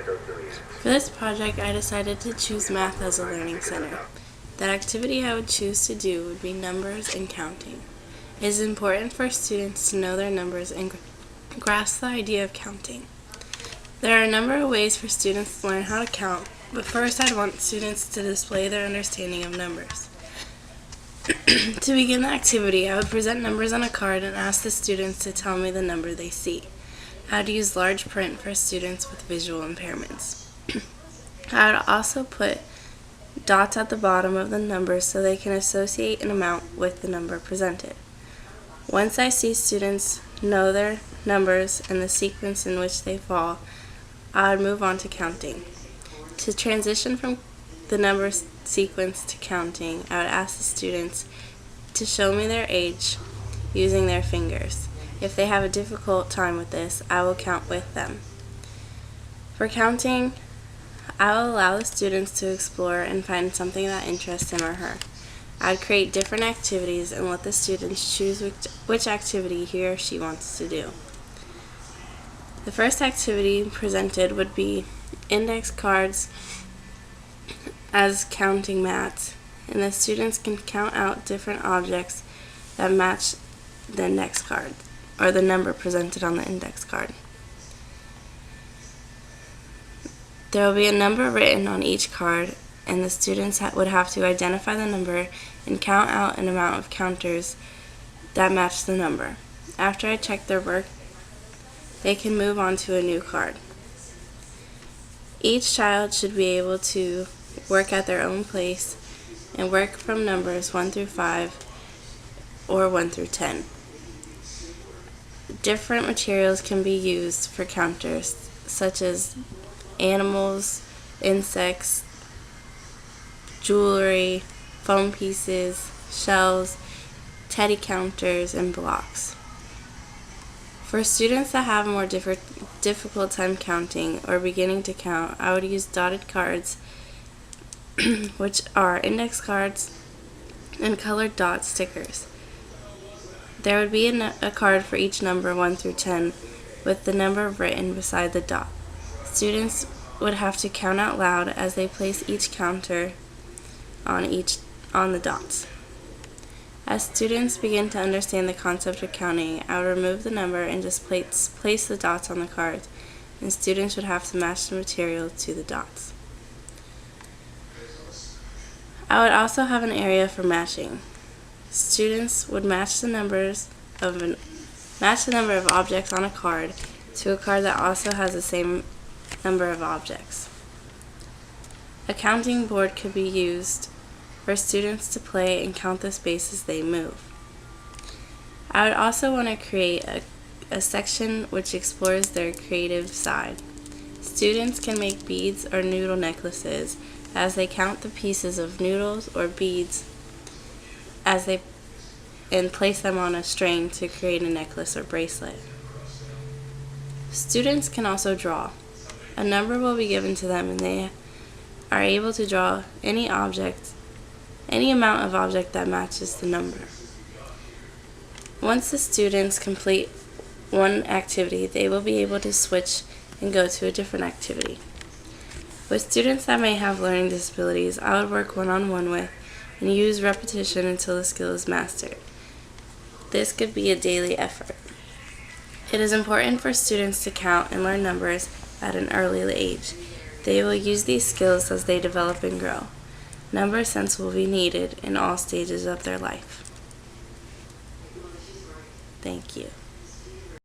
For this project, I decided to choose math as a learning center. The activity I would choose to do would be numbers and counting. It is important for students to know their numbers and grasp the idea of counting. There are a number of ways for students to learn how to count, but first I'd want students to display their understanding of numbers. To begin the activity, I would present numbers on a card and ask the students to tell me the number they see. I would use large print for students with visual impairments. I would also put dots at the bottom of the numbers so they can associate an amount with the number presented. Once I see students know their numbers and the sequence in which they fall, I would move on to counting. To transition from the number sequence to counting, I would ask the students to show me their age using their fingers. If they have a difficult time with this, I will count with them. For counting, I will allow the students to explore and find something that interests him or her. I would create different activities and let the students choose which activity he or she wants to do. The first activity presented would be index cards as counting mats, and the students can count out different objects that match the index card, or the number presented on the index card. There will be a number written on each card, and the students would have to identify the number and count out an amount of counters that match the number. After I check their work, they can move on to a new card. Each child should be able to work at their own pace and work from numbers 1 through 5 or 1 through 10. Different materials can be used for counters, such as animals, insects, jewelry, foam pieces, shells, teddy counters, and blocks. For students that have a more difficult time counting or beginning to count, I would use dotted cards, which are index cards and colored dot stickers. There would be a card for each number 1 through 10 with the number written beside the dot. Students would have to count out loud as they place each counter on the dots. As students begin to understand the concept of counting, I would remove the number and just place the dots on the cards, and students would have to match the material to the dots. I would also have an area for matching. Students would match the number of objects on a card to a card that also has the same number of objects. A counting board could be used for students to play and count the spaces they move. I would also want to create a section which explores their creative side. Students can make beads or noodle necklaces as they count the pieces of noodles or beads and place them on a string to create a necklace or bracelet. Students can also draw. A number will be given to them and they are able to draw any amount of object that matches the number. Once the students complete one activity, they will be able to switch and go to a different activity. With students that may have learning disabilities, I would work one-on-one with and use repetition until the skill is mastered. This could be a daily effort. It is important for students to count and learn numbers at an early age. They will use these skills as they develop and grow. Number sense will be needed in all stages of their life. Thank you.